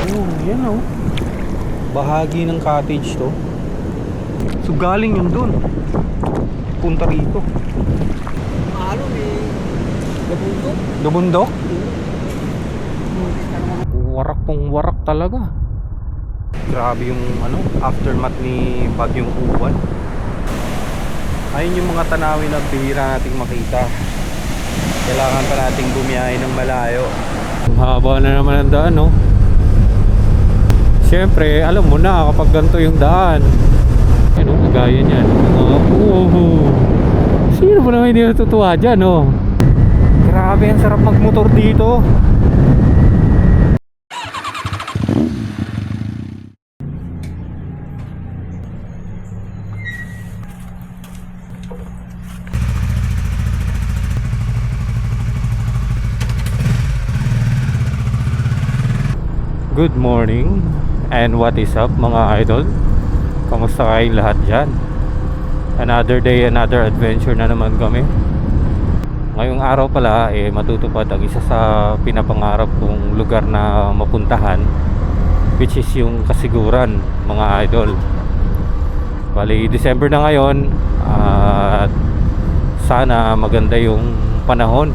ano, yan oh. Bahagi ng cottage to. So galing yun dun. Punta rito. Ano may nabundok? Dubundok? Warak pong warak talaga. Grabe yung ano, aftermath ni Bagyong Uwan. Ayun yung mga tanawin na bihira nating makita. Kailangan pa nating bumiyahe ng malayo. Haba na naman ang daan, no? Siyempre, alam mo na kapag ganito yung daan. Ano, kagaya niyan. Sino ba naman hindi natutuwa dyan, no? Grabe, ang sarap magmotor dito. Good morning and what is up mga idol? Kamusta kayong lahat dyan? Another day, another adventure na naman kami. Ngayong araw pala matutupad ang isa sa pinapangarap kong lugar na mapuntahan, which is yung Kasiguran mga idol. Bali December na ngayon at sana maganda yung panahon.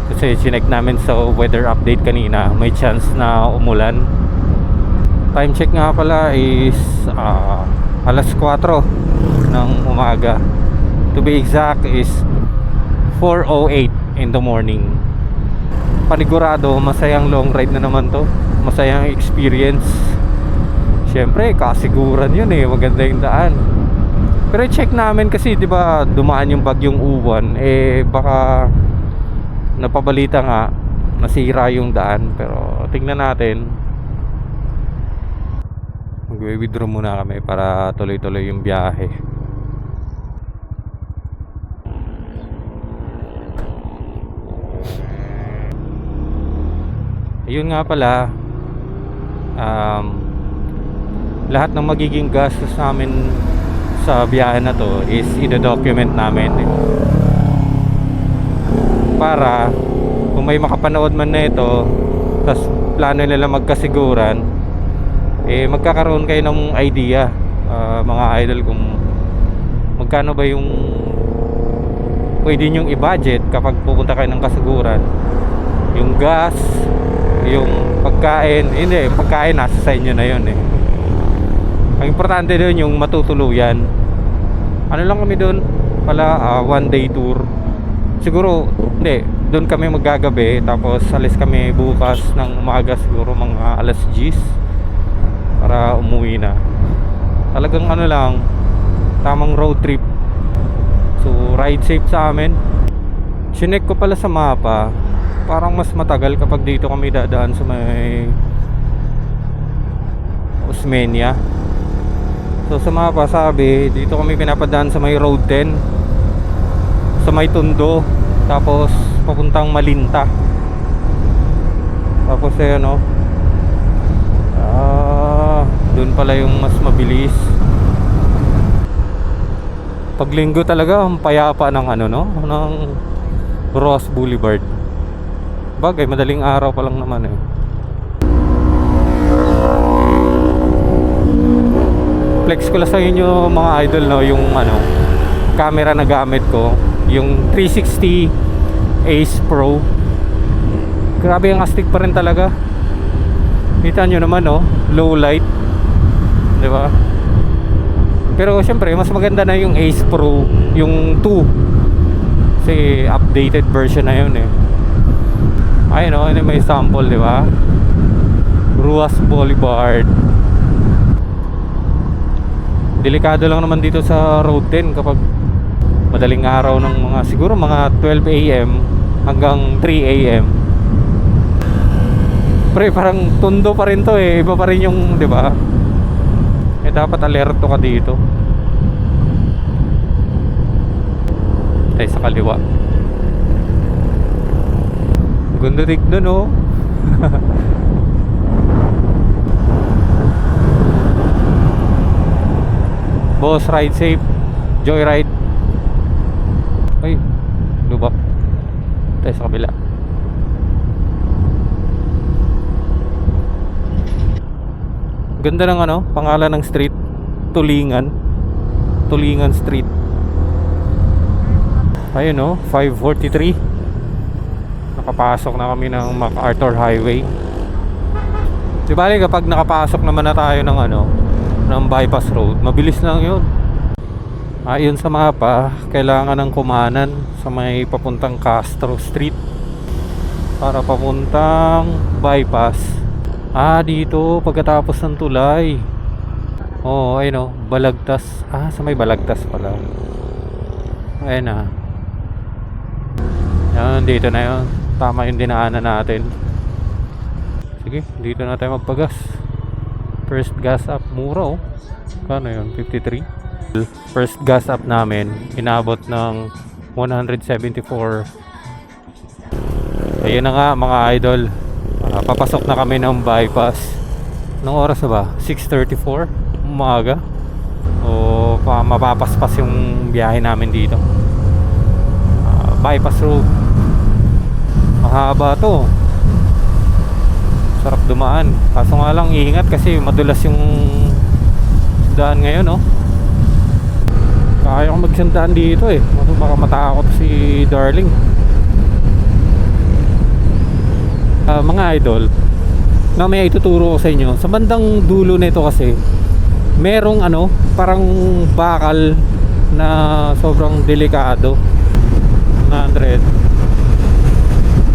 Kasi chinek namin sa weather update kanina, may chance na umulan. Time check nga pala is alas 4 ng umaga. To be exact is 4:08 in the morning. Panigurado, masayang long ride na naman to. Masayang experience. Siyempre, Kasiguran yun maganda yung daan. Pero check namin kasi 'di ba dumaan yung Bagyong Uwan, baka napabalita nga nasira yung daan. Pero tingnan natin. Mag-withdraw muna kami para tuloy-tuloy yung biyahe. Ayun nga pala, lahat ng magiging gastos namin sa biyahe na to is i-document namin para kung may makapanood man na ito tas plano nila magkasiguran, magkakaroon kayo ng idea mga idol kung magkano ba yung pwede nyong i-budget kapag pupunta kayo ng kasiguran. Yung gas, yung pagkain, hindi, yung pagkain nasa sa inyo na yun Ang importante doon yung matutuluyan. Ano lang kami doon pala, one day tour. Siguro, hindi, doon kami maggagabi. Tapos alis kami bukas ng umaga, siguro mga alas 10 para umuwi na. Talagang ano lang, tamang road trip. So, ride safe sa amin. Chinek ko pala sa mapa, parang mas matagal kapag dito kami dadaan sa may Osmeña. So sa mapa sabi, dito kami pinapadaan sa may road 10, sa may Tondo, tapos papuntang Malinta. Tapos doon pala yung mas mabilis. Pag linggo talaga ang payapa ng ng Ross Boulevard. Bagay, madaling araw pa lang naman Flex ko lang sa inyo mga idol yung camera na gamit ko, yung 360 Ace Pro. Grabe, ang astig pa rin talaga. Kita nyo naman low light, di ba? Pero syempre mas maganda na yung Ace Pro, yung 2, kasi updated version na yun Ayun ini may sample, di ba? Ruas Boulevard. Delikado lang naman dito sa road 10 kapag madaling araw ng siguro mga 12 AM hanggang 3 AM. Pre, parang Tondo pa rin to iba pa rin yung, di ba? Dapat alerto ka dito. Tayo sa kaliwa. Ganda tignan Boss, ride safe. Joyride. Ay, lubak. Tayo sa kabila. Ganda ng ano, pangalan ng street. Tulingan. Tulingan Street. Ayun oh, 5:43. Nakapasok na kami ng MacArthur Highway. Di bali kapag nakapasok naman na tayo ng ano, ng bypass road, mabilis lang yun. Ayon sa mapa, kailangan ng kumanan sa may papuntang Castro Street para papuntang bypass. Dito pagkatapos ng tulay. Oh, ayun oh, Balagtas. Sa may Balagtas pala. Ayun na. Yan, dito na yun. Tama yung dinaanan natin. Sige, dito na tayo magpagas. First gas up, mura oh. Kano yun? 53. First gas up namin, inabot ng 174. Ayun na nga mga idol. Papasok na kami ng bypass. Anong oras na ba? 6:34 umaga. O mapapaspas yung biyahe namin dito. Bypass road. Mahaba to. Sarap dumaan. Kaso nga lang ingat kasi madulas yung daan ngayon oh. Kaya ko magsandaan dito eh. Baka matakot si Darling. Mga idol, na may ituturo ko sa inyo. Sa bandang dulo nito kasi merong ano, parang bakal na sobrang delikado. 100.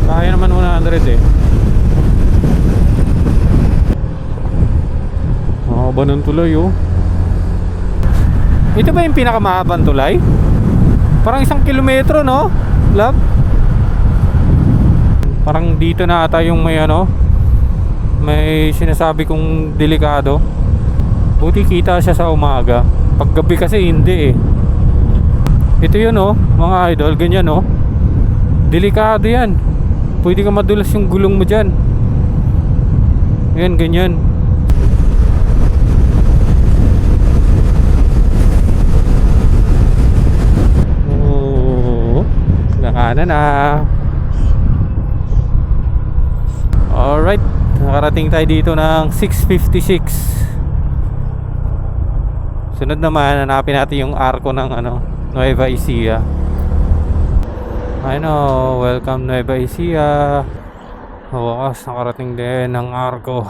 Kaya naman 100 eh. Mahaba ng tulay oh. Ito ba yung pinakamahabang tulay? Parang 1 kilometro no? Love? Parang dito na ata yung may ano, may sinasabi kong delikado. Buti kita siya sa umaga. Pag gabi kasi hindi eh. Ito yun oh, mga idol, ganyan oh. Delikado yan. Pwede ka madulas yung gulong mo dyan. Yan, ganyan. Oh, nakanan na. Alright, nakarating tayo dito ng 6:56. Sunod naman, hanapin natin yung arko ng ano, Nueva Ecija. Welcome Nueva Ecija. Wakas, nakarating din ng arko.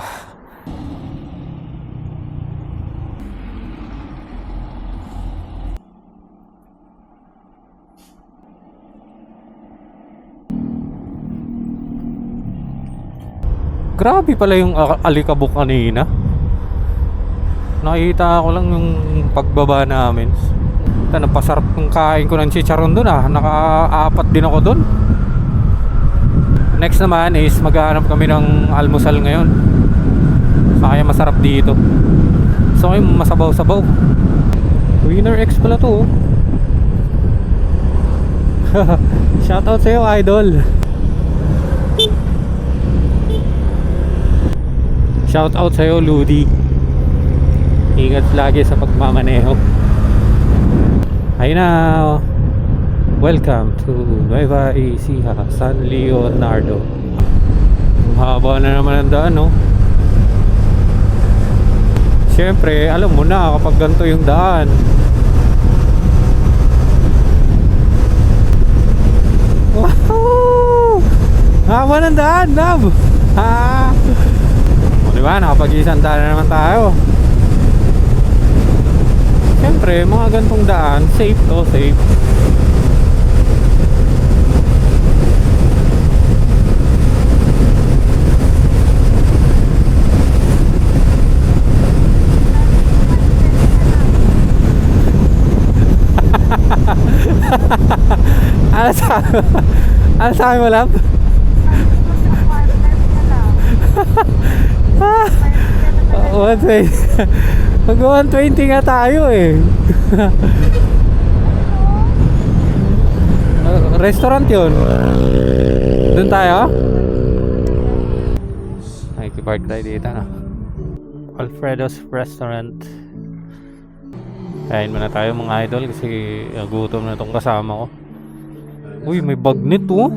Grabe pala yung alikabok kanina. Nakita ko lang yung pagbaba namin. Napasarap yung kain ko ng chicharon dun ah. Naka-4 din ako dun. Next naman is maghahanap kami ng almusal ngayon. Kaya masarap dito. So ngayon masabaw-sabaw. Winner X pala to oh. Shoutout sa'yo idol. Shoutout sa'yo Ludi. Ingat lagi sa pagmamaneho. Hi now. Welcome to Nueva Ecija, San Leonardo. Haba na naman ang daan no. Siyempre alam mo na kapag ganito yung daan. Wow! Haba ng daan, love. Diba, nakapag-isang daan na naman tayo. Siyempre, mga gantong daan, safe to, safe. Ano sabi mo, love? Mag-120 nga tayo eh. Restaurant yun. Doon tayo. Nakikipark tayo dito no? Alfredo's Restaurant. Kain muna tayo mga idol kasi gutom na itong kasama ko. Uy, may bagnet oh.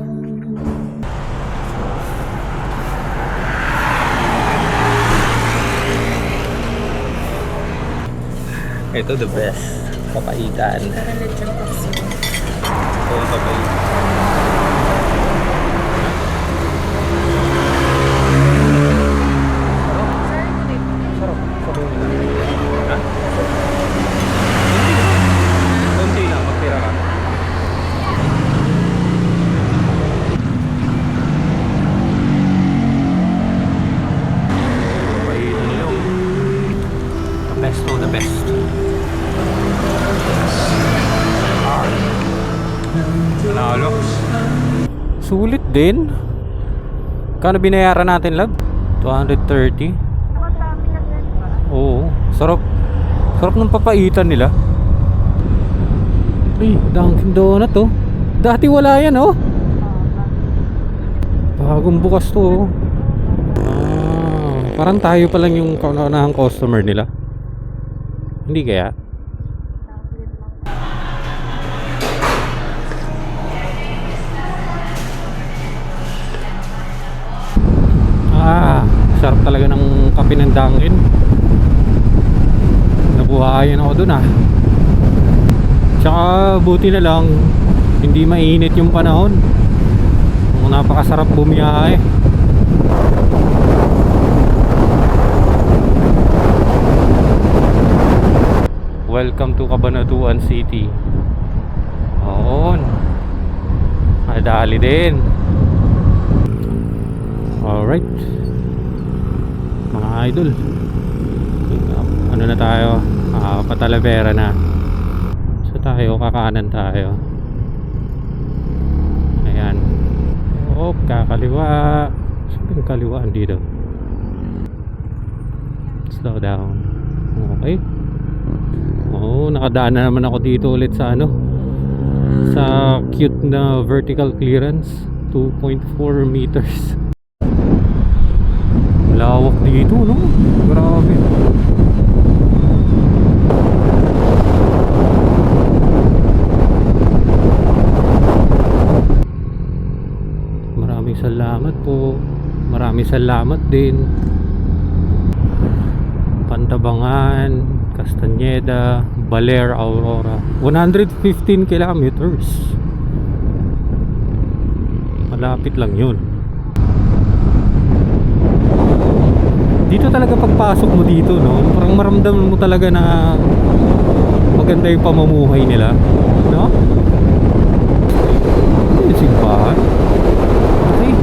Ito the best. Papaitan. Para lechon kasi. Ito ang papaitan. Sarap. Sabaw nila. Ha? Kunti lang. Magtira ka. Papaitan nila. The best to the best. Panalo. Sulit din. Kano binayaran natin, love? 230. Oo, sarap. Sarap ng papaitan nila. Ay, Dunkin Donut oh. Dati wala yan oh. Bagong bukas to oh. Parang tayo pa lang yung kaunahang customer nila. Hindi kaya? Sarap talaga ng kape ng Dunkin. Nabuhayan ako dun ah. Tsaka buti na lang hindi mainit yung panahon. Napakasarap bumiyahe. Welcome to Cabanatuan City. Oo. Madali din. Alright mga idol, ano na tayo, Patalavera na. So tayo, kakanan tayo. Ayan. Oh, kakaliwa. Saan yung kaliwaan dito? Slow down. Okay. Oo, nakadaan na naman ako dito ulit sa ano, sa cute na vertical clearance 2.4 meters. Lawak dito, no? Grabe. Maraming salamat po. Maraming salamat din. Pantabangan, Castañeda, Baler, Aurora. 115 kilometers. Malapit lang yun. Dito talaga pagpasok mo dito, no? Parang maramdaman mo talaga na maganda yung pamumuhay nila, no? Yung simbahan. Okay.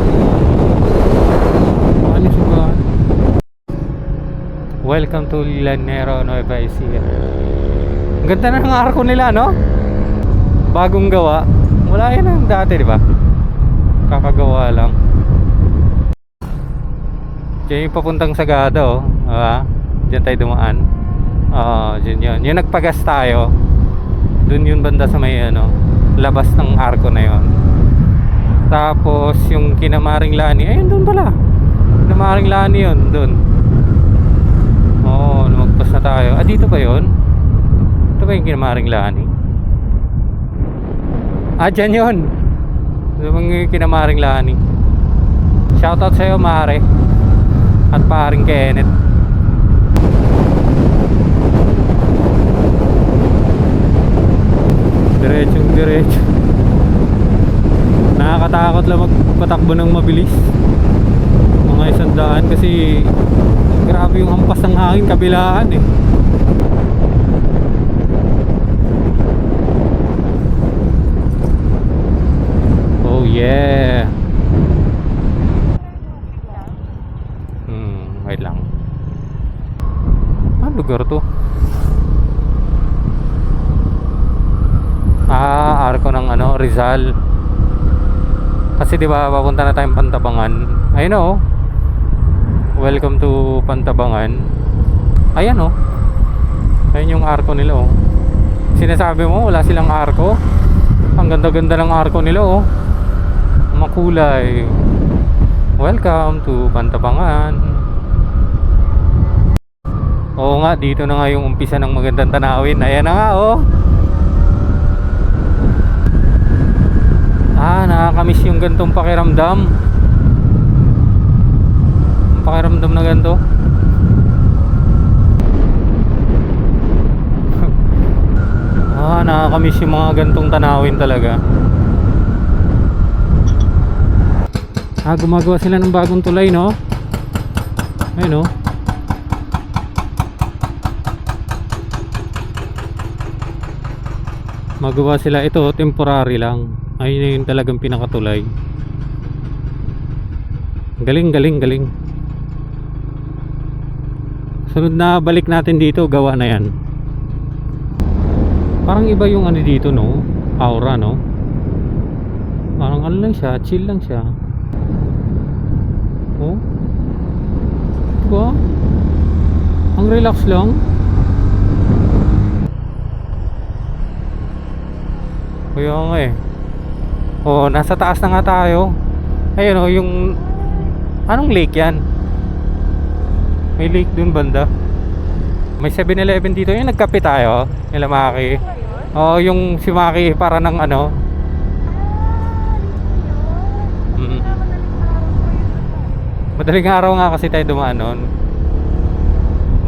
Ano yung simbahan? Welcome to Lanero, Nueva Ecija. Ang ganda na ng arko nila, no? Bagong gawa. Wala yan ang dati, di ba? Kakagawa lang. Diyan yung papuntang Sagada oh. Diyan tayo dumaan. Diyan yun. Yung nagpagas tayo. Doon yun banda sa may ano, labas ng arko na yun. Tapos yung Kinamaring Lani, ayun doon pala. Kinamaring Lani yun, doon. Lumagpas na tayo. Dito ba yun? Ito ba yung Kinamaring Lani? Diyan yun. Ito ba yung Kinamaring Lani? Shoutout sa'yo, Mare. At paring Kenneth. Diretso. Nakakatakot lang magpatakbo ng mabilis. Mga 100 kasi grabe yung hampas ng hangin kabilaan eh. Oh yeah. Wait lang. Ano lugar to? Arko ng ano, Rizal. Kasi di ba papunta na tayong Pantabangan. Ayun oh. Welcome to Pantabangan. Ayan oh. Ayun yung arko nila oh. Sinasabi mo wala silang arko? Ang ganda-ganda ng arko nila oh. Makulay. Welcome to Pantabangan. Oo nga, dito na nga yung umpisa ng magandang tanawin. Ayan na nga oh. Nakakamiss yung gantong pakiramdam. Pakiramdam na ganto. Nakakamiss yung mga gantong tanawin talaga. Gumagawa sila ng bagong tulay, no? Ayun, no? Magawa sila ito, temporary lang. Ayun yung talagang pinakatulay. Galing, galing, galing. Sunod na balik natin dito, gawa na yan. Parang iba yung ano dito, no? Aura, no? Parang ano lang siya, chill lang siya. Oh? Diba? Ang relax lang. Kaya nga eh. Oh, nasa taas na nga tayo. Ayun oh, yung anong lake yan? May lake dun banda. May 7-Eleven dito. Yung nagkape tayo nila Maki. Oh, yung si Maki para ng ano. Madaling araw nga kasi tayo dumaan nun.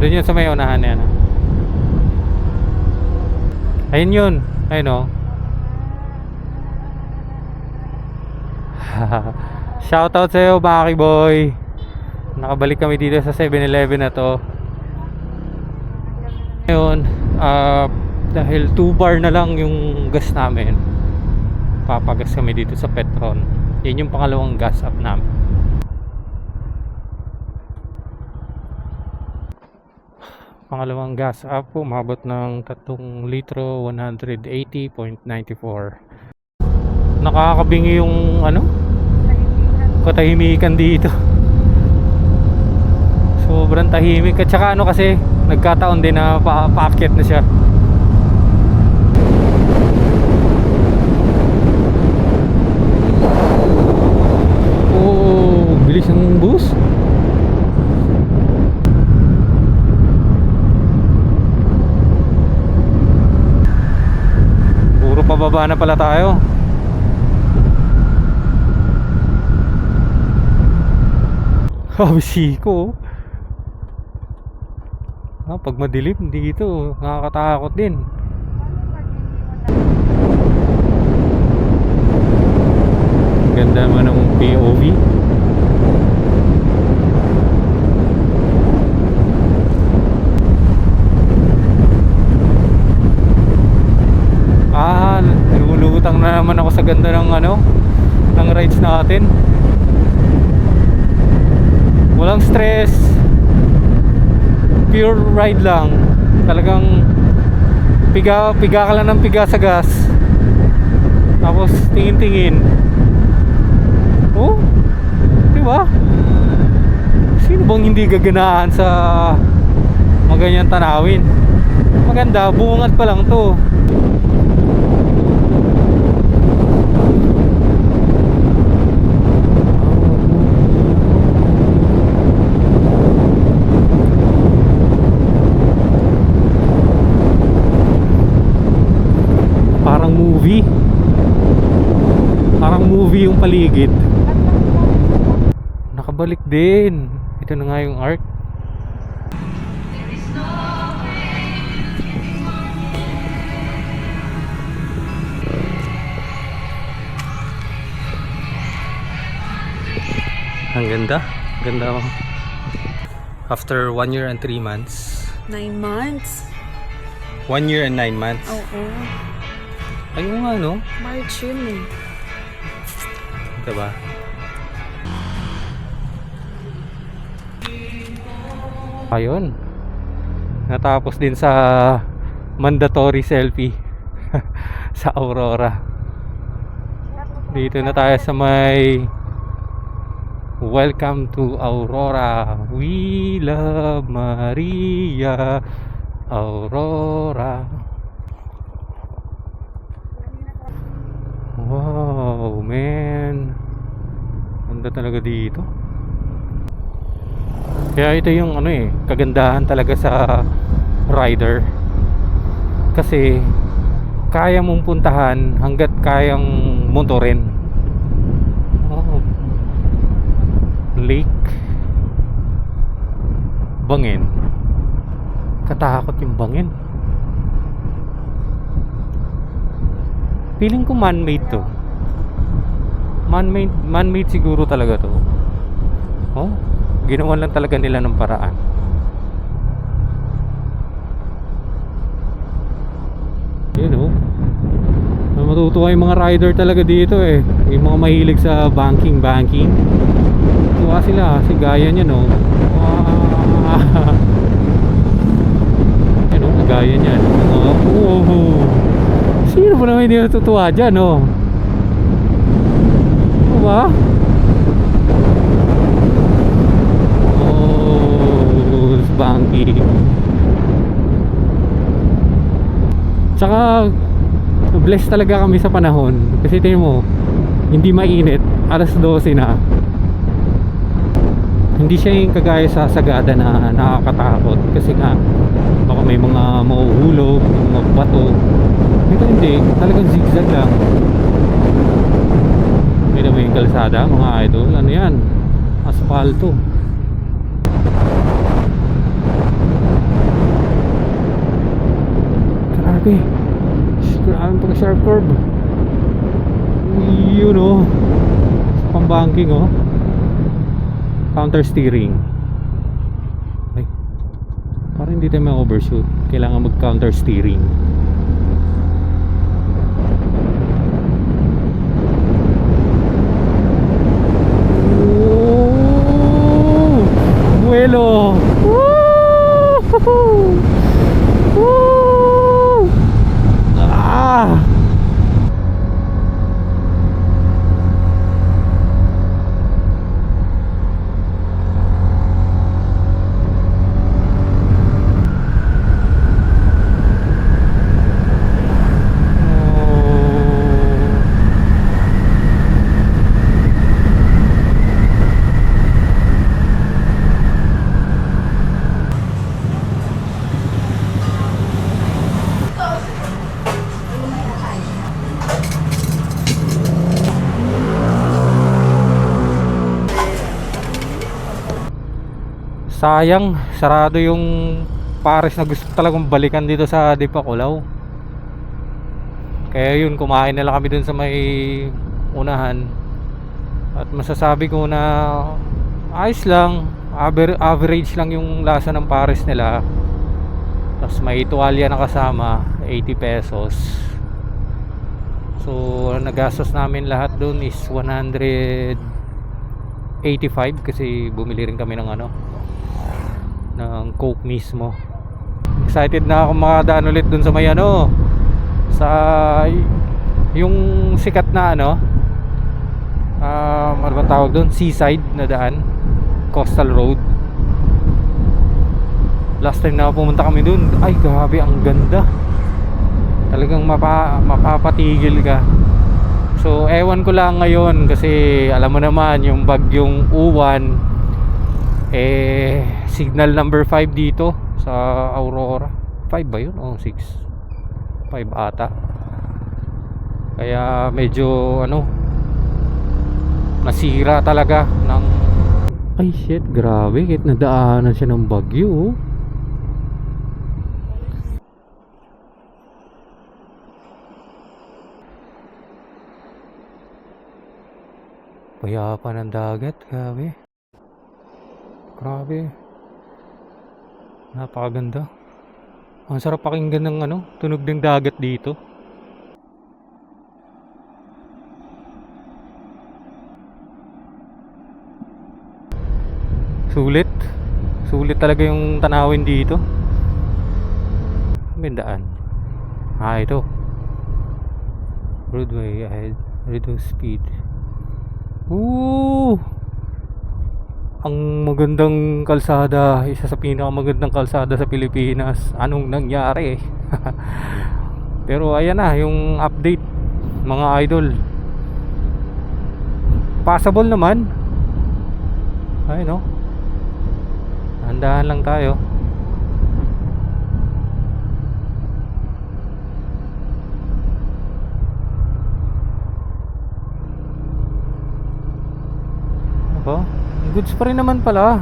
Doon yun sa may unahan yan. Ayun yun. Ayun oh. Shoutout sa'yo Maki boy. Nakabalik kami dito sa 7-Eleven na to. Ngayon dahil 2 bar na lang yung gas namin, papagas kami dito sa Petron. Yan yung pangalawang gas up namin. Pangalawang gas up po, umabot ng 3 litro, 180.94. Nakakabingi yung ano, katahimikan dito. Sobrang tahimik. At saka ano kasi, nagkataon din na paakyat na siya. Oh, bilis ng bus. Puro pababa na pala tayo. Siko. Pag madilim dito, nakakatakot din. Ganda naman ng POV. Nilulutang na naman ako sa ganda ng ano, ng rides natin. Walang stress, pure ride lang. Talagang piga ka lang ng piga sa gas, tapos tingin-tingin. Oh, diba? Sino bang hindi gaganahan sa mga ganyan tanawin? Maganda, bungat pa lang to. Parang movie yung paligid. Nakabalik din. Ito na nga yung arc. Ang ganda. Ganda. After 1 year and 3 months. 9 months? 1 year and 9 months. Oo. Ayun nga, no? March yun eh. Diba? Ayun. Natapos din sa mandatory selfie sa Aurora. Dito na tayo sa may Welcome to Aurora. We love Maria Aurora. Wow, man. Ganda talaga dito. Kaya ito yung ano eh, kagandahan talaga sa rider. Kasi kaya mong puntahan hanggat kayang motorin. Oh. Lake Bangin. Katakot yung Bangin. Feeling ko man-made to. Man-made siguro talaga to. Oh, ginawan lang talaga nila ng paraan. Yun oh. Matutuwa yung mga rider talaga dito eh. Yung mga mahilig sa banking. Tuwa sila kasi gaya niya no. Yan oh, gaya niya. Sino ba naman hindi natutuwa dyan no? Diba? Oh, banking. Tsaka blessed talaga kami sa panahon kasi tingin mo hindi mainit, alas 12 na. Hindi siya yung kagaya sa Sagada na nakakatakot kasi nga baka may mga mahuhulog, mga bato. Ito hindi, talagang zigzag lang. May naman yung kalsada mga idol, ano yan, asfalto. Grabe, grabe pag sharp curve. Yun oh, pambanking oh. Counter steering. Ay, parang hindi tayo ma-overshoot. Kailangan mag counter steering. Oh, vuelo. Woo! Woo! Ah! Sayang, sarado yung pares na gusto talagang balikan dito sa Dipakulaw. Kaya yun, kumain na lang kami dun sa may unahan. At masasabi ko na ayos lang, average lang yung lasa ng pares nila. Tapos may tuwalya na kasama, 80 pesos. So nagastos namin lahat dun is 185 kasi bumili rin kami ng ano, ng Coke mismo. Excited na ako makadaan ulit dun sa may ano, sa yung sikat na ano, ano ba tawag dun? Seaside na daan, Coastal Road. Last time na pumunta kami dun, ay grabe, ang ganda. Talagang mapapatigil ka. So ewan ko lang ngayon kasi alam mo naman yung bagyong Uwan, eh signal number 5 dito sa Aurora. 5 ba yun? O 6? 5 ata. Kaya medyo ano, nasira talaga ng... Ay shit, grabe, kahit nadaanan siya ng bagyo. Payapan ng dagat, grabe. Grabe. Napakaganda. Ang sarap pakinggan ng ano, tunog ng dagat dito. Sulit. Sulit talaga yung tanawin dito. Gandaan. Ah, ito. Roadway ahead. Reduce speed. Ooh! Ang magandang kalsada, isa sa pinakamagandang kalsada sa Pilipinas. Anong nangyari? Pero ayan na yung update mga idol. Passable naman. Ay no. Handaan lang tayo. Aba, goods pa rin naman pala.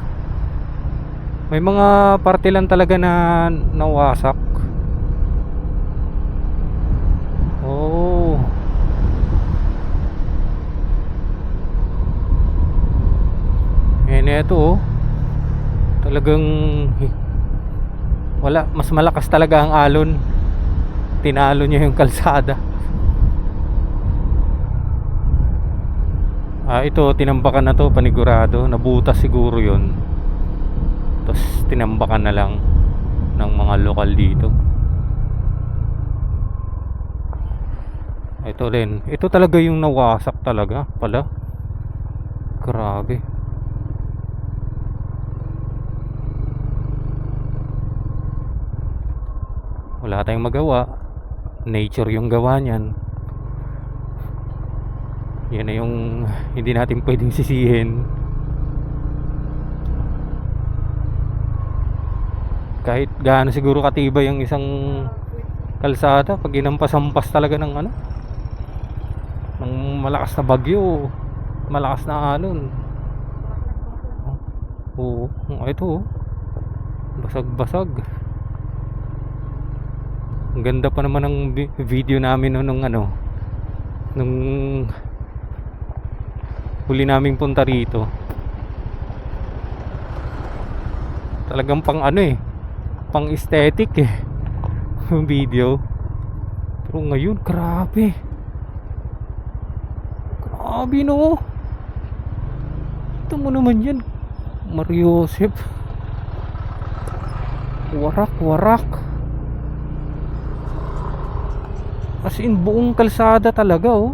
May mga parte lang talaga na nawasak. Oh, Eto oh. Talagang wala, mas malakas talaga ang alon. Tinalo niya yung kalsada. Ito, tinambakan na to, panigurado. Nabutas siguro yun. Tapos tinambakan na lang ng mga lokal dito. Ito din. Ito talaga yung nawasak talaga pala. Grabe. Wala tayong magawa. Nature yung gawa niyan. Yan na yung hindi natin pwedeng sisihin. Kahit gaano siguro katibay yung isang kalsada, pag inampas-ampas talaga ng ano, ng malakas na bagyo, malakas na alon. Oo, ito oh. Basag-basag. Ang ganda pa naman ng video namin nung ano, nung huli naming punta rito. Talagang pang ano eh, pang aesthetic eh yung video. Pero ngayon grabe no. Ito mo naman yan, Mario Joseph. Warak as in buong kalsada talaga oh.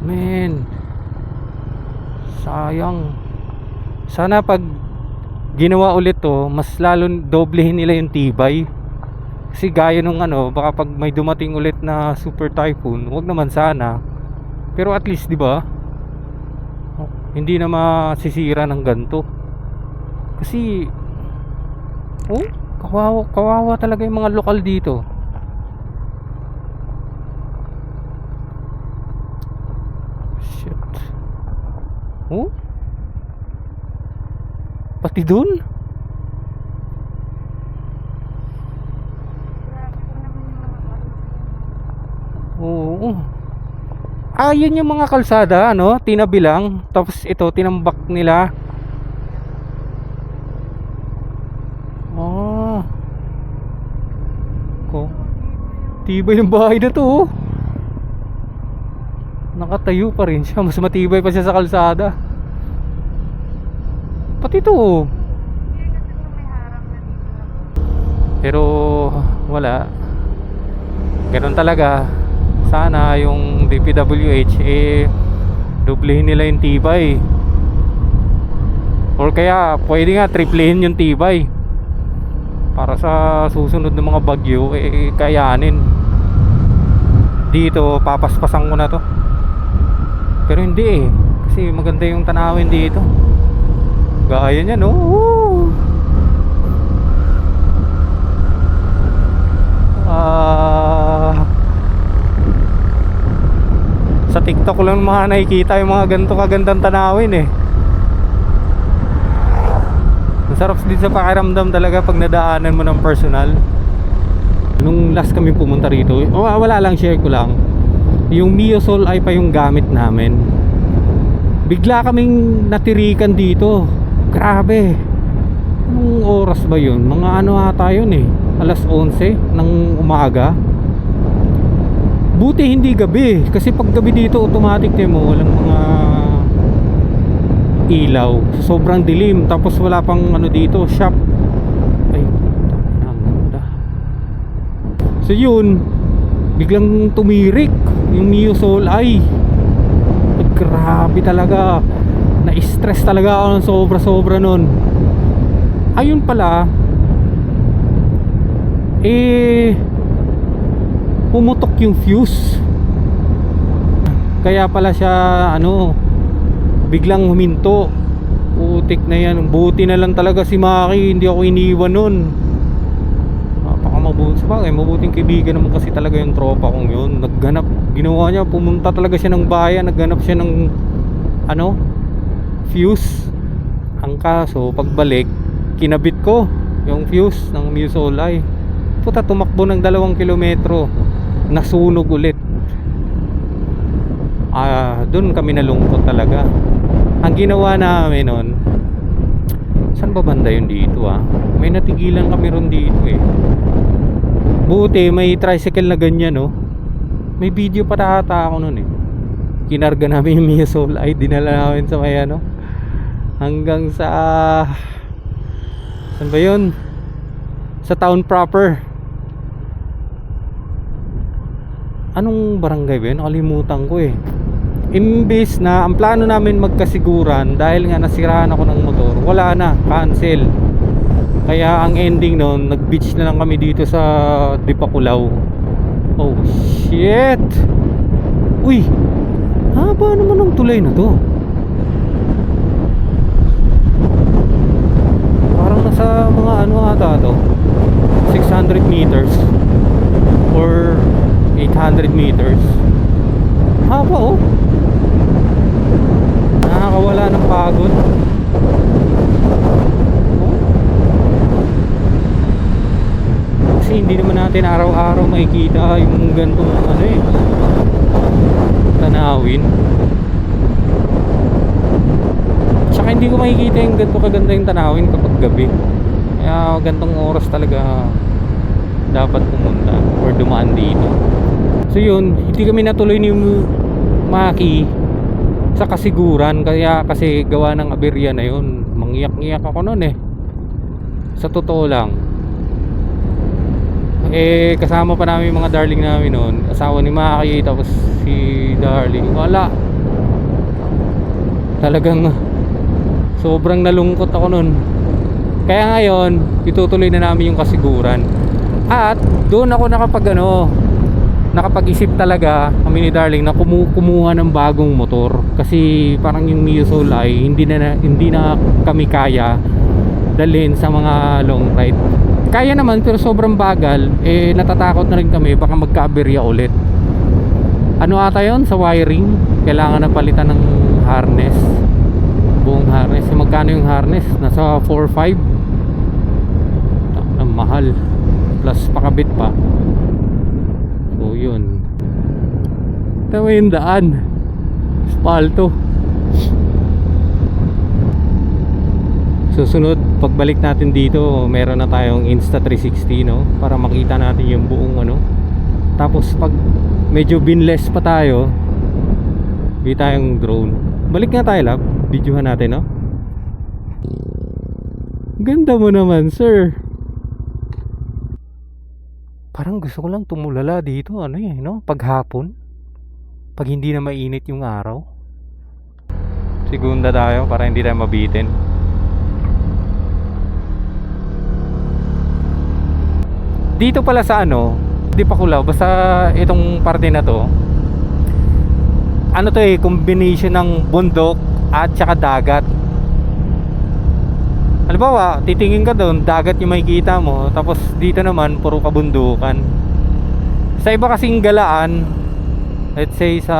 Men, sayang. Sana pag ginawa ulit to, mas lalo doblehin nila yung tibay. Kasi gaya nung ano, baka pag may dumating ulit na super typhoon, wag naman sana. Pero at least, di ba? Hindi na masisira ng ganto. Kasi kawawa talaga yung mga lokal dito. Pati dun? Oo. Yun yung mga kalsada, ano? Tinabi lang. Tapos ito, tinambak nila. Tibay yung bahay na to oh. Nakatayo pa rin siya. Mas matibay pa siya sa kalsada. Pati ito. Pero wala. Ganun talaga. Sana yung DPWH doblehin nila yung tibay. Or kaya pwede nga triplehin yung tibay. Para sa susunod ng mga bagyo kayanin. Dito papaspasan ko na to. Pero hindi kasi maganda yung tanawin dito. Gaya niya no. Sa TikTok lang mga nakikita yung mga ganito kagandang tanawin eh. Ang sarap din sa pakiramdam talaga pag nadaanan mo ng personal. Nung last kami pumunta rito, wala lang, share ko lang. Yung Mio Soul ay pa yung gamit namin. Bigla kaming natirikan dito. Grabe. Anong oras ba yun? Mga ano ata yun eh, alas 11 ng umaga. Buti hindi gabi. Kasi pag gabi dito automatic mo walang mga ilaw. Sobrang dilim. Tapos wala pang ano dito, shop. Ay, ang ganda. So yun, biglang tumirik yung Mio Soul ay grabe talaga. Na-stress talaga ako ng sobra-sobra nun. Ayun pala, pumutok yung fuse. Kaya pala siya biglang huminto. Putik na yan. Buti na lang talaga si Maki, hindi ako iniwan nun. Napakamabuti. Mabuting kaibigan naman kasi talaga yung tropa kong yun. Nagganap, ginawa niya, pumunta talaga siya ng bayan. Nagganap siya ng fuse. Ang kaso pagbalik, kinabit ko yung fuse ng Mio Soul. Puta, tumakbo ng 2 kilometro. nasunog ulit. Doon kami nalungkot talaga. Ang ginawa namin nun, saan ba banda yun dito may natigilan kami ron dito buti may tricycle na ganyan may video pa ata ako nun kinarga namin yung Mia Soul ay dinala namin sa may hanggang sa saan ba yun, sa town proper. Anong barangay ba yun? Nakalimutan ko Imbis na ang plano namin magkasiguran, dahil nga nasiraan ako ng motor, wala na, cancel. Kaya ang ending nun, nag-beach na lang kami dito sa Dipakulaw. Oh shit! Uy! Haba naman ang tulay na to. Parang nasa mga ata to, 600 meters or 800 meters. Haba nakakawala ng pagod. Kasi hindi naman natin araw-araw makikita yung gantong tanawin. Tsaka hindi ko makikita yung ganito kaganda yung tanawin kapag gabi. Kaya gantong oras talaga dapat pumunta or dumaan dito. So yun, hindi kami natuloy ni Maki sa kasiguran, kaya kasi gawa ng aberya na yun. Mangiyak-ngiyak ako nun sa totoo lang. Kasama pa namin yung mga darling namin nun, asawa ni Maki, tapos si darling, wala. Talagang sobrang nalungkot ako nun. Kaya ngayon itutuloy na namin yung kasiguran. At doon ako nakapag-isip talaga kami ni darling na kumuha ng bagong motor, kasi parang yung Mia Soul ay hindi na kami kaya dalhin sa mga long ride. Kaya naman pero sobrang bagal, natatakot na rin kami baka magka-aberya ulit. Ano ata yun sa wiring, kailangan na palitan ng harness, buong harness. Magkano yung harness? Nasa 4-5. Ang mahal, plus pakabit pa. So yun, tama yung daan, spalto. Susunod, pagbalik natin dito, meron na tayong Insta360 para makita natin yung buong Tapos pag medyo binless pa tayo, may tayong drone. Balik nga tayo, lab, videohan natin Ganda mo naman, sir. Parang gusto ko lang tumulala dito paghapon, pag hindi na mainit yung araw. Segunda tayo para hindi tayo mabitin. Dito pala sa Dipakulaw, basta itong parte na to, combination ng bundok at saka dagat. Halimbawa, titingin ka doon, dagat yung makikita mo, tapos dito naman puro kabundukan. Sa iba kasing galaan, let's say sa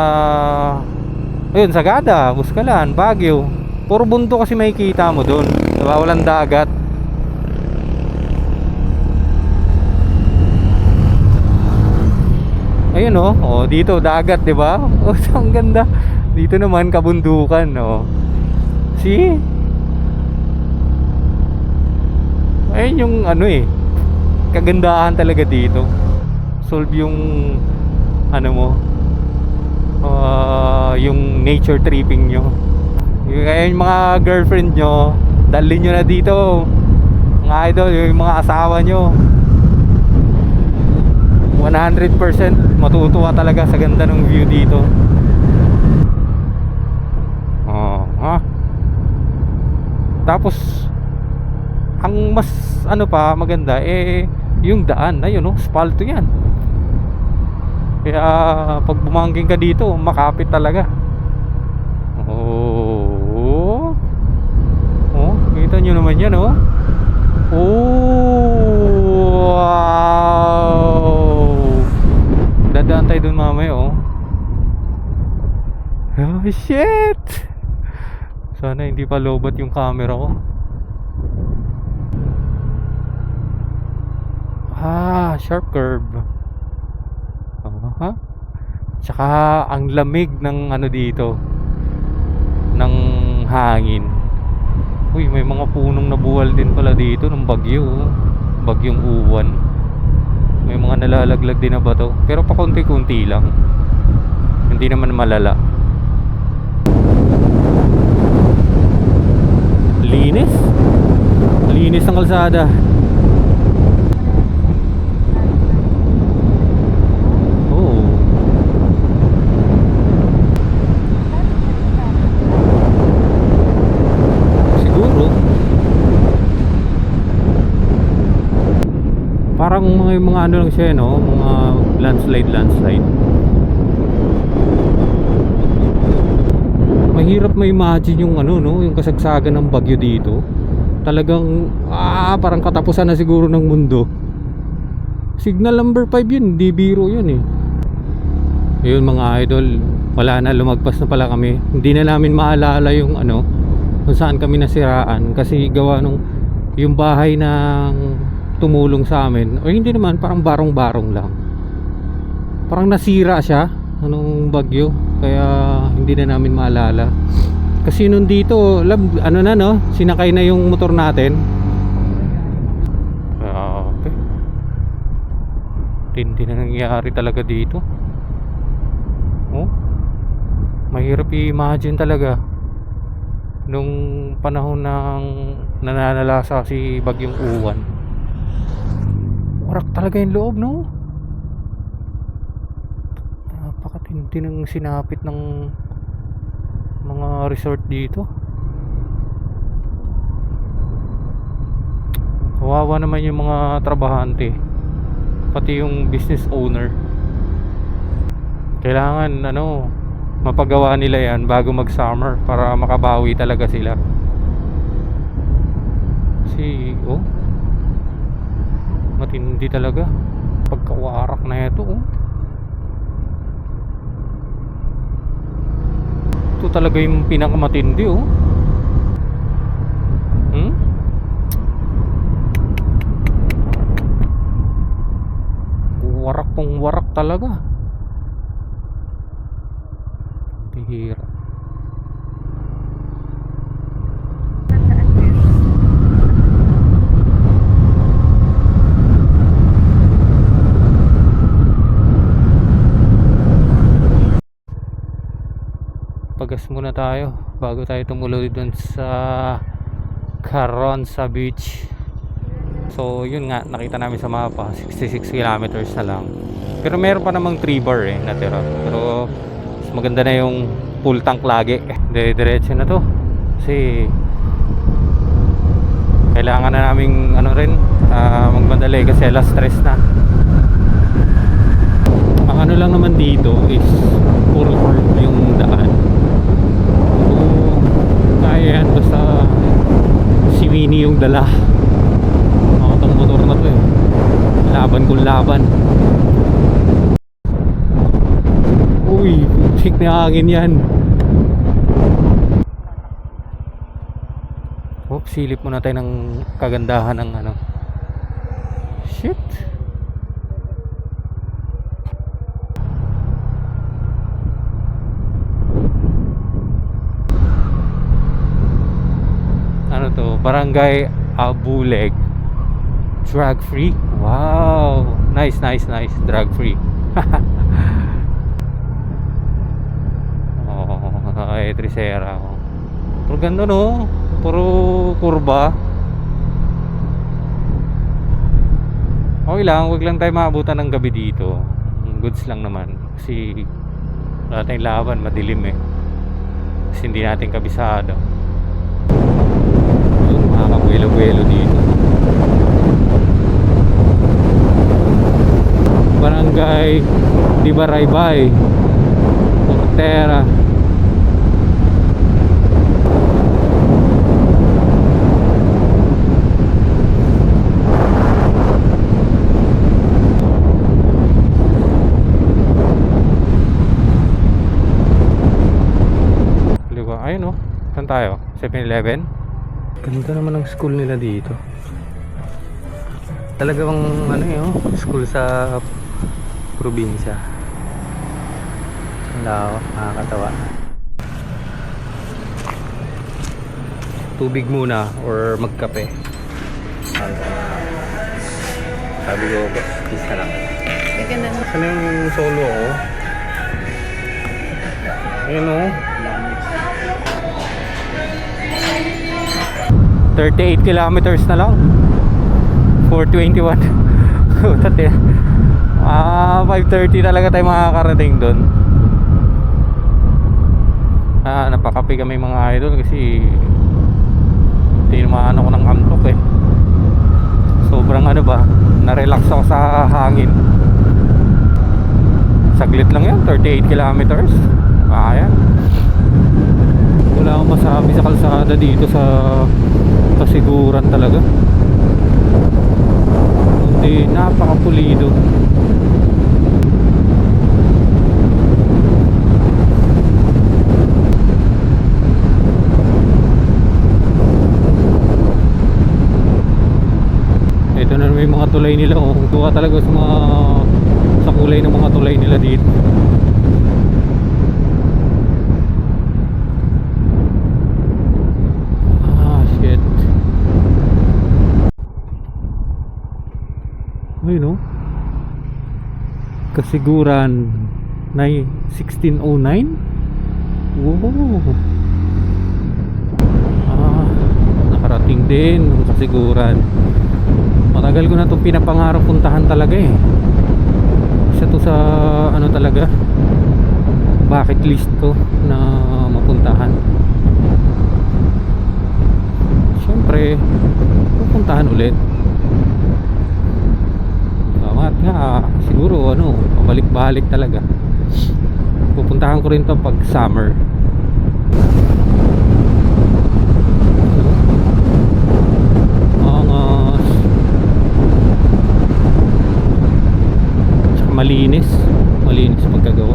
Sagada, Buskalan, Baguio, puro bundok kasi makikita mo doon, diba? Walang dagat. Ayun dito dagat, diba? Ang ganda. Dito naman kabundukan, See? Ayun yung kagandahan talaga dito. Solve yung yung nature tripping nyo. Kaya yung mga girlfriend nyo, dalhin nyo na dito, mga idol, yung mga asawa nyo. 100% matutuwa talaga sa ganda ng view dito. Tapos ang mas maganda yung daan, ayun spalto yan. Kaya pag bumangking ka dito, makapit talaga. Kita nyo naman yan wow. Dadaan tayo dun mamaya oh shit, sana hindi pa lobat yung camera ko. Sharp curve. Ha? Tsaka ang lamig ng ano dito, ng hangin. Uy, may mga punong nabuwal din pala dito ng bagyo, oh. Bagyong Uwan. May mga nalalaglag din na bato, pero pakunti-kunti lang. Hindi naman malala. Linis. Linis ng kalsada. Oh. Siguro. Parang mga ano lang siya, no? Mga landslide. Mahirap ma-imagine yung ano, no, yung kasagsagan ng bagyo dito. Talagang parang katapusan na siguro ng mundo. Signal number 5 yun, di biro yun eh. Ayun mga idol, wala na, lumagpas na pala kami. Hindi na namin maalala yung ano, kung saan kami nasiraan. Kasi gawa nung yung bahay ng tumulong sa amin, o hindi naman, parang barong-barong lang. Parang nasira siya anong bagyo, kaya hindi na namin maalala. Kasi nun dito, ano na, no, sinakay na yung motor natin. Grabe, tindi na nangyayari talaga dito. Oh, mahirap i-imagine talaga nung panahon ng nananalasa si Bagyong Uwan. Warak talaga yung loob, no? Napakatindi ng sinapit ng mga resort dito. Kawawa naman yung mga trabahante, pati yung business owner. Kailangan ano, mapagawa nila yan bago mag summer para makabawi talaga sila. Kasi matindi talaga pagkawarak na ito. Ito talaga yung pinakamatindi. Warak pong warak talaga. Bihira. Pagas muna tayo bago tayo tumuloy dun sa Carranza Beach. So yun nga, nakita namin sa mapa 66 kilometers na lang, pero meron pa namang 3 bar natira. Pero mas maganda na yung full tank lagi. Diretso na to kasi kailangan na naming ano rin, magmadali kasi alas 3 na. Ang ano lang naman dito is puro curve yung daan. Kaya yan, basta si Winnie yung dala. Tong motor na to laban kung laban. Uy, putik na hangin yan. Silip muna tayo ng kagandahan ng ano. Shit. Ano to? Barangay Abuleg. Drug free? Wow! Nice. Drug free. Trisera. Pero ganda, no? Puro kurba. Okay lang, wag lang tayo maabutan ng gabi dito. Goods lang naman. Kasi wala tayong laban, madilim kasi hindi natin kabisado. Yung makakabuelo-buelo dito. Barangay Di Baraybay, Portera. Ayun, saan tayo? 7-Eleven? Ganda naman ang school nila dito. Talagang school sa probinsya. Lao, nakakatawa. Tubig muna or magkape? Sabi ko, kiss na lang. Sige na. Ano yung solo ko? Ayun o. 38 kilometers na lang. 421. Tate. 5:30 talaga tayo makakarating doon. Napakapi kami mga idol kasi tinamaan ako ng antok eh. Sobrang ano ba, na-relax ako sa hangin. Saglit lang yan, 38 kilometers. Ayan. Wala akong masabi sa kalsada dito sa Kasiguran talaga. Hindi, napakapulido. Ito na may mga tulay nila oh. Tuwa talaga sa kulay ng mga tulay nila dito. Shit. Ayun oh. Kasiguran 1609. Wow. Nakarating din ang Kasiguran. Matagal ko na itong pinapangarap puntahan talaga eh. Isa to sa ano talaga, bucket list ko na mapuntahan. Siyempre pupuntahan ulit. Salamat nga. Siguro ano, pabalik-balik talaga. Pupuntahan ko rin to pag summer. Malinis pagkagawa.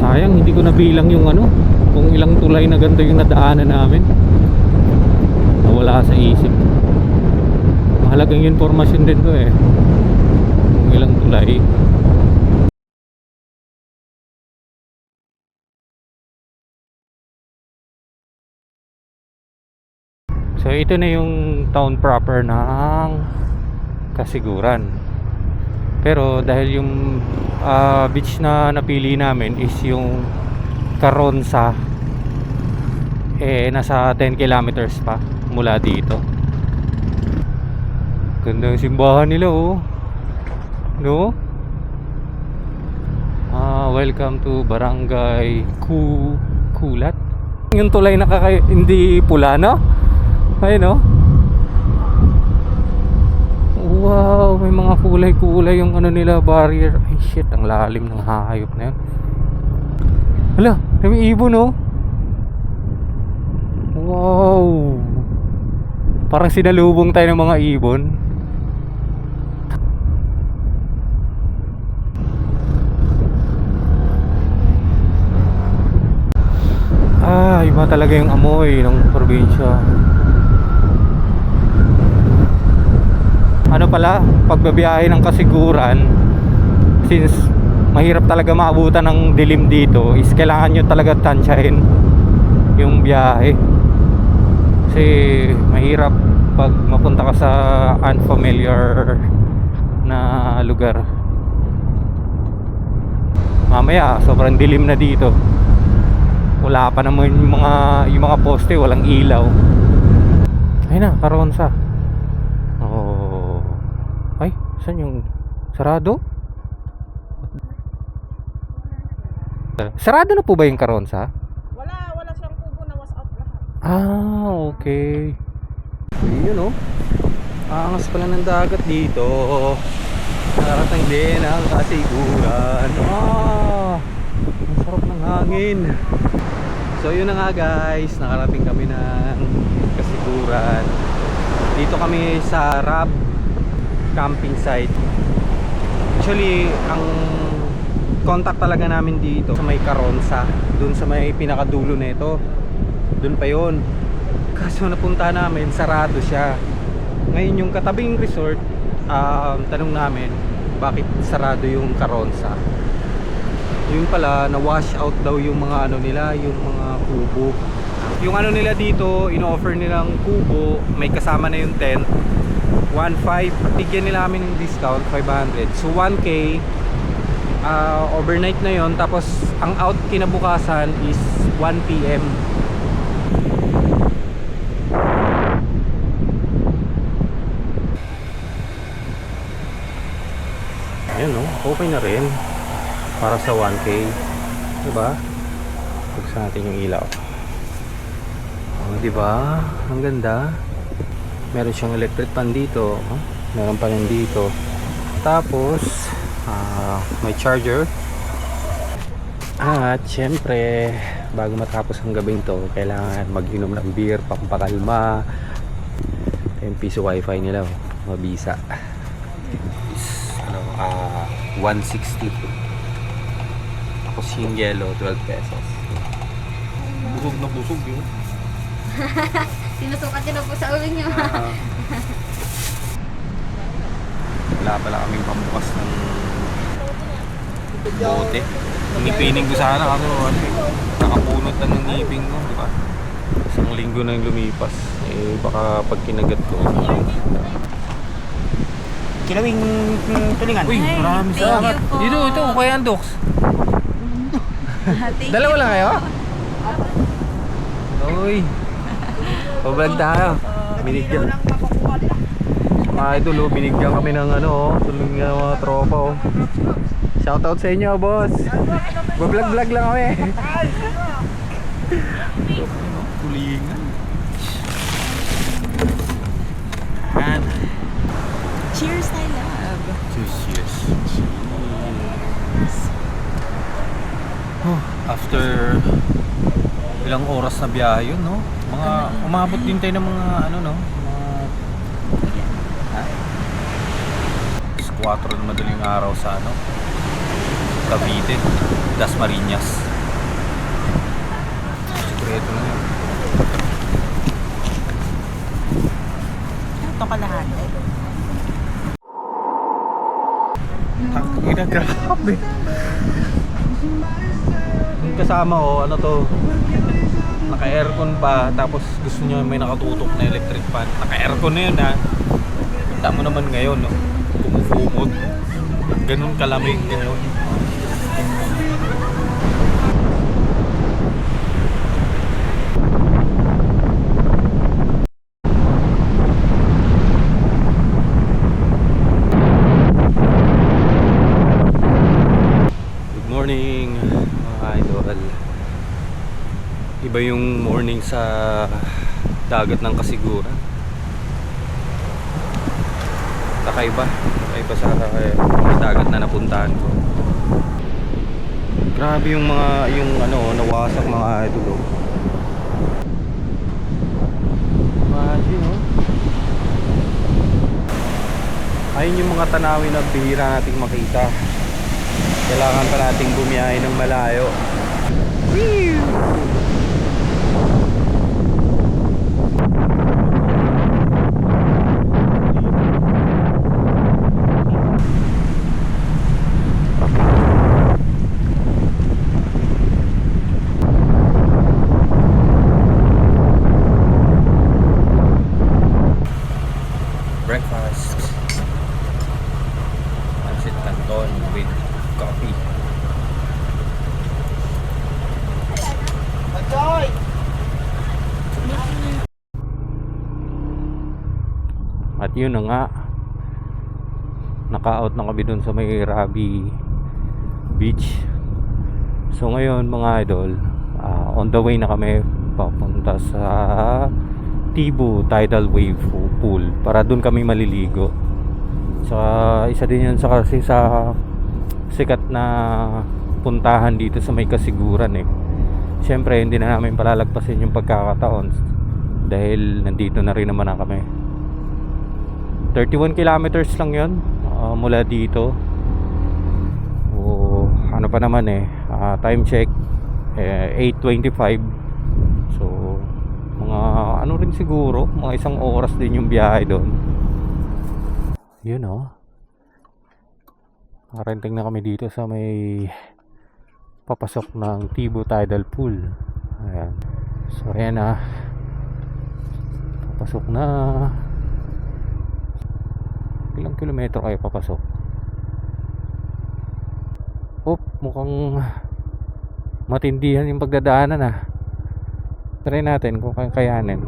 Sayang hindi ko nabilang yung ano, kung ilang tulay na ganito yung nadaanan namin. Nawala sa isip. Mahalagang informasyon din to eh, kung ilang tulay. So ito na yung town proper ng Kasiguran. Pero dahil yung beach na napili namin is yung Caronsa, eh nasa 10 kilometers pa mula dito. Ganda yung simbahan nila oh. No? Welcome to Barangay Kulat. Yung tulay na hindi pula no? Ayun no? Wow, may mga kulay-kulay yung ano nila, barrier. Ay shit, ang lalim ng hayop na yun. Hala, may ibon no? Wow, parang sinalubong tayo ng mga ibon. Iba talaga yung amoy ng probinsya. Ano pala, pagbabiyahe ng Kasiguran, since mahirap talaga maabutan ng dilim dito, is kailangan nyo talaga tansyahin yung biyahe. Kasi mahirap pag mapunta ka sa unfamiliar na lugar. Mamaya sobrang dilim na dito. Wala pa naman yung mga poste, walang ilaw. Ayun na, Caronsa. Oh. Ay, saan yung sarado? Sarado na po ba yung Caronsa? Wala siyang kubo na was out lahat. Okay. Yun oh. Angas pala ng dagat dito. Narating din ang Kasiguran. Ang sarap ng hangin. So yun na nga guys, nakarating kami ng Kasiguran. Dito kami sa Rab camping site. Actually, ang contact talaga namin dito sa may Caronsa, dun sa may pinakadulo nito. Dun pa yun. Kaso napunta namin, sarado siya. Ngayon yung katabing resort, tanong namin bakit sarado yung Carranza. Yun pala, na wash out daw yung mga ano nila, yung mga kubo. Yung ano nila dito, in-offer nilang kubo, may kasama na yung tent, 1.5. Bigyan nila kami ng discount, 500. So 1K, overnight na yon. Tapos ang out kinabukasan is 1 PM. Ayan, no? Okay na rin para sa 1K, diba? Buksan natin yung ilaw. Oh, diba? Ang ganda. Meron siyang electric fan dito, oh. Meron pa rin dito. Tapos may charger. At syempre, bago matapos ang gabing to, kailangan mag-inom ng beer, pampakalma. Yung piso wifi nila, oh, mabisa. 160. Tapos yung yellow, 12 pesos. Busog na busog yun. Sinusukat din po sa ulo niyo. Wala pala kaming pambukas ng bote. Nipining ko sana ako, nakapunot na ng ngipin ko, di ba? Isang linggo na yung lumipas. Eh, baka pag kinagat ko. Kilawing tulingan. Uy, maraming thank salamat. you po. Dito, ito, Kuya Andox. Dalawa lang kayo? Uy. Pablog tayo. Binigyan. Mga idol, oh, binigyan kami ng ano, oh, tulong ng mga tropa, oh. Shoutout sa inyo, boss. Bablog-vlog lang kami. Tulingan. Cheers, I love. Cheers. After ilang oras na biyahe yun, no? Mga umabot din tayo ng mga ano, no? Mga 4 na madaling araw sa ano? Cavite, Dasmariñas. Sikreto na yun. Ito kalahan. Tangina, grabe. Yung kasama ko, ano to, naka-aircon pa, tapos gusto niya may nakatutok na electric fan. Naka-aircon na yun, ha. Kita mo naman ngayon, no? Kumufumot. Ganun kalamig ngayon. Morning mga idol. Iba yung morning sa dagat ng Kasiguran. Kakaiba sa dagat na napuntahan ko. Grabe yung mga nawasak mga idol, oh. Imagine, oh. Ayun yung mga tanawin na bihira nating makita. Kailangan pa nating bumiyahe ng malayo. Whee! Breakfast. Pancit canton with coffee. At yun na nga, naka-out na kami dun sa may Rabi Beach. So ngayon mga idol, on the way na kami papunta sa Tibu Tidal Wave Pool para dun kami maliligo. Sa isa din yun sa kasi sa sikat na puntahan dito sa may Kasiguran, eh. Siyempre hindi na namin palalagpasin yung pagkakataon dahil nandito na rin naman na kami. 31 kilometers lang yun, mula dito. O ano pa naman, time check 8:25. So mga ano rin siguro, mga isang oras din yung biyahe doon. Yun oh. Nakarenting na kami dito sa may papasok ng Tibo Tidal Pool. Ayan. So ayan na. Papasok na. Ilang kilometro kayo papasok? Oh, mukhang matindihan yung pagdadaanan ah. Try natin kung kayanin.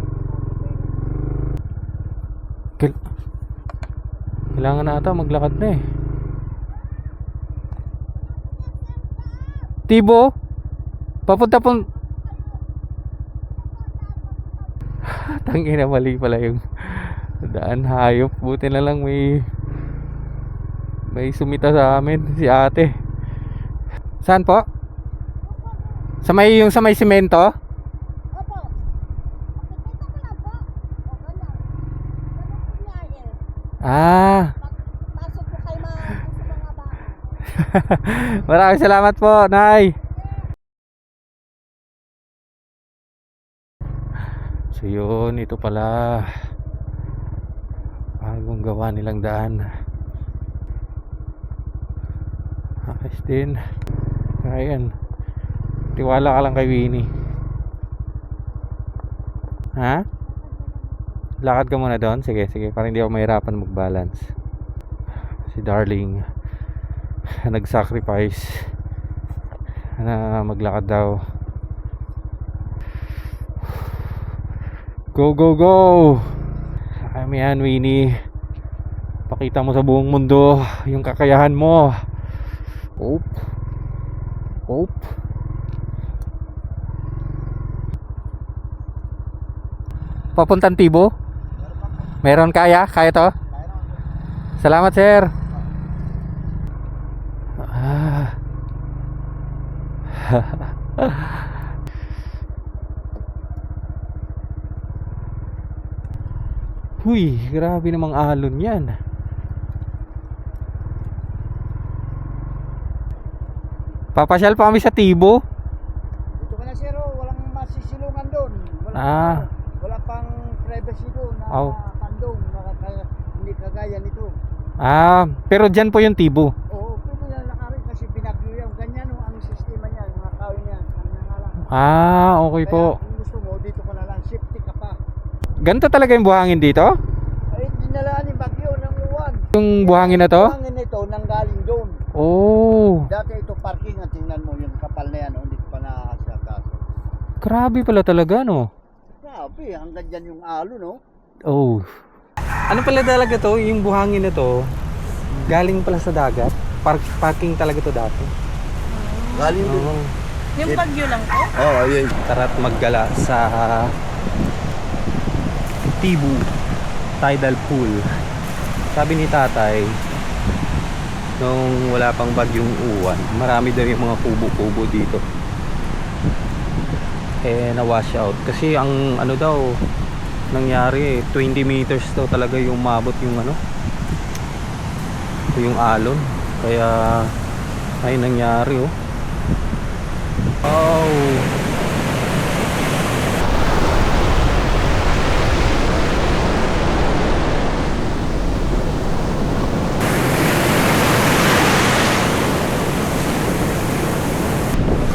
Kailangan na ata maglakad na eh. Tibo? Papunta Tangina, mali pala yung daan, hayop. Buti na lang may sumita sa amin, si ate. Saan po? Sa may semento? Opo. Makikita ko lang po. O, ganun. Ganun po niya eh. Ah. Pasok po kayo sa mga baka. Maraming salamat po, Nay. So yun, ito pala bagong gawa nilang daan. Ayos din. Ayan. Tiwala ka lang kay Winnie. Ha? Lakad ka muna doon? Sige, sige. Para hindi ako mahirapan mag-balance. Si Darling nag-sacrifice na maglakad daw. Go, go, go! Kami yan, Winnie. Pakita mo sa buong mundo yung kakayahan mo. Hope. Hope. Papuntang Tibo? Meron kaya? Kaya to? Salamat, sir. Huy, grabe namang alon yan. Papasyal pa kami sa Tibo. Dito ka na, sir. Walang masisilungan doon. Wala pang privacy doon na Aw. pandong. Hindi kagaya nito. Pero dyan po yung Tibo. Oo, pwede na nakawin kasi binagyo yan. Ganyan ang sistema niya. Yung nakawin niya. Okay Kaya po. kung gusto mo, dito ka na lang. Safety ka pa. Ganito talaga yung buhangin dito? Ay, dinalaan yung bagyo ng uwan. Yung buhangin na to? Yung buhangin nito nanggaling doon. Oh, Dati ito parking. At tingnan mo yung kapal na yan. Hindi pa nakasakaso. grabe pala talaga, no? Grabe, hanggang dyan yung alo, no? Oh. Ano pala talaga to? Yung buhangin na to, galing pala sa dagat? Parking talaga to dati? Galing doon. Oh. Yung bagyo lang po. Oo, ayun. Tara't maggala sa Tibo Tidal Pool. Sabi ni tatay, nung wala pang bagyong uwan, marami daw yung mga kubo-kubo dito. Na-wash out. Kasi ang ano daw, nangyari, 20 meters daw talaga yung mabot yung yung alon. Kaya, ay nangyari oh. Oh.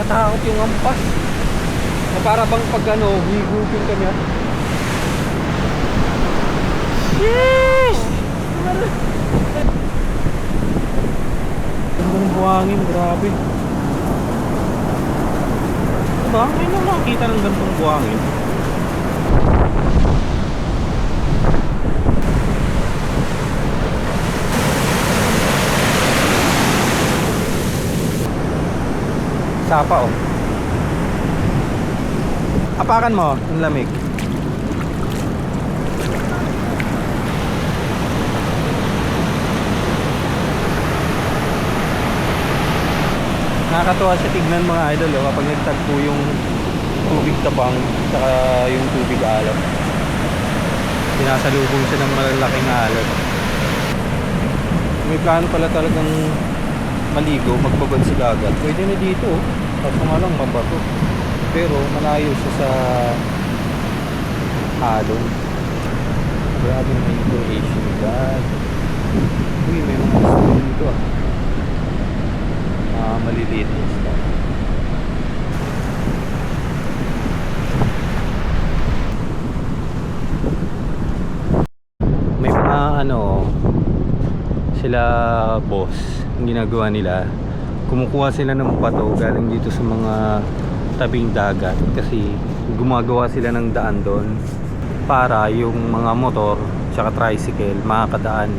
Katakot yung ampas. Na para bang pag higupin ka niya. Sheesh! Ganda ng buhangin, grabe. Diba? Ngayon lang nakakita ng gantong buhangin. Sapa oh. Apakan mo, ang lamig. Nakakatuwa siya tignan mga idol kapag nagtagpo yung tubig tabang saka yung tubig alon. Sinasalubong siya ng malalaking alon. May plano pala talagang maligo, magbabad sa dagat. Pwede na dito, kaso nga lang mabato. Pero malayo siya sa alon. Grabe na yung creation, God. Uy, may mga stone dito ah. Maliliit na stone. May mga ano, sila boss, ang ginagawa nila, kumukuha sila ng bato galing dito sa mga tabing dagat kasi gumagawa sila ng daan doon para yung mga motor tsaka tricycle makakadaan.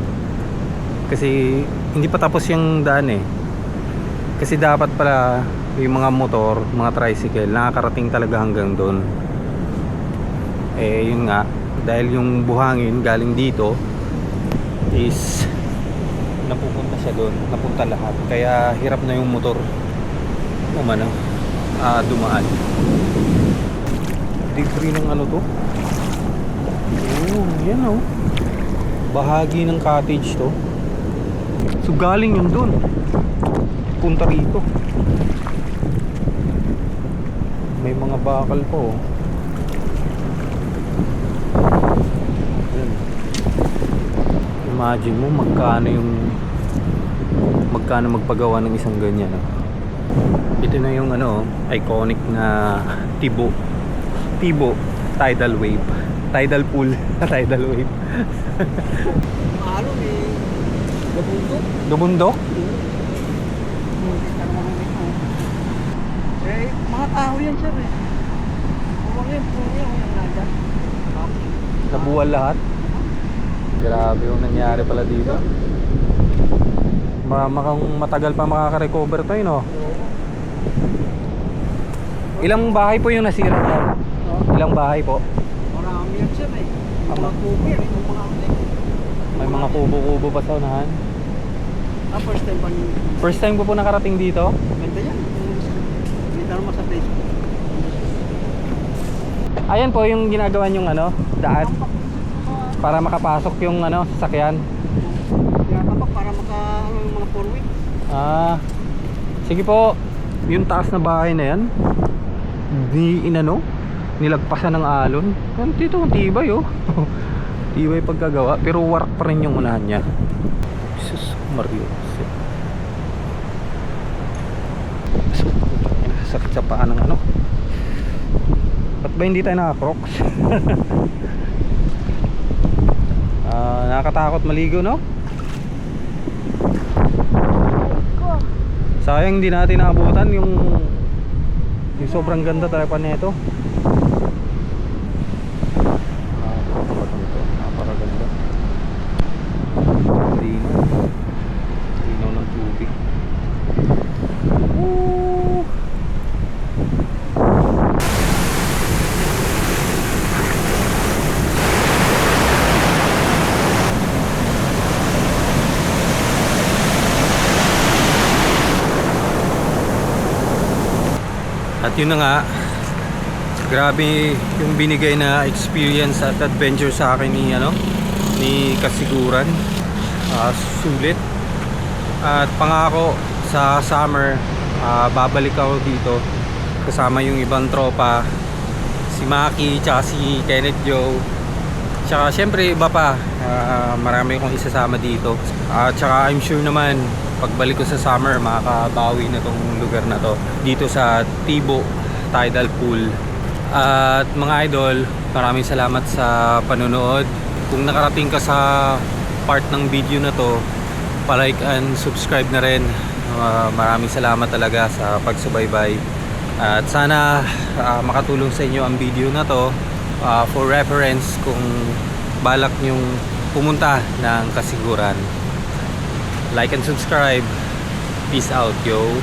Kasi hindi pa tapos yung daan eh. Kasi dapat pala yung mga motor, mga tricycle nakakarating talaga hanggang doon. Eh yun nga, dahil yung buhangin galing dito is napupunta siya doon, napunta lahat. Kaya hirap na yung motor dumaan. Libre ng ano to? Oh, yan oh. Bahagi ng cottage to. So galing yun doon. Punta rito. May mga bakal po. Yan. Imagine mo magkano magpagawa ng isang ganyan. Ito na yung iconic na Tibo tidal wave. Tidal pool. Tidal wave. Mahalo eh. Gabundok. Dubundok? Eh, mga tao yan sir eh. Puro yan nada. Nabuwal lahat. Grabe yung nangyari pala dito. Makang matagal pa makaka-recover to yun, no? Ilang bahay po yung nasira niya? Ilang bahay po? Marami yan sir eh. Mga kubo yan. May mga kubo-kubo pa sa unahan. First time pa niyo. First time ko po nakarating dito. Ganda yan. Ganda naman sa Facebook. Ayan po yung ginagawa yung daan para makapasok yung sasakyan. Kaya kapag para yung mga 4 weeks. Sige po. Yung taas na bahay na yan, nilagpasan ng alon. Yan dito, tibay oh. Tibay pagkagawa, pero warak pa rin yung unahan niya. Jesus Mario. Sakit sa paa ng Ba't ba hindi tayo naka-crocs? Nakakatakot maligo, no? Sayang hindi natin naabutan yung sobrang ganda talaga nito. Napakaganda. Linaw ng tubig. Woo! At yun na nga, grabe yung binigay na experience at adventure sa akin ni Kasiguran. Sulit. At pangako sa summer, babalik ako dito kasama yung ibang tropa, si Maki tsaka si Kenneth Joe, tsaka syempre iba pa. Marami akong isasama dito. Tsaka I'm sure naman pagbalik ko sa summer makakabawi na tong lugar na to dito sa Tibo Tidal Pool. At mga idol, maraming salamat sa panonood. Kung nakarating ka sa part ng video na to, palike and subscribe na rin. Maraming salamat talaga sa pagsubaybay. At sana makatulong sa inyo ang video na to for reference kung balak nyong pumunta ng Kasiguran. Like and subscribe. Peace out, yo.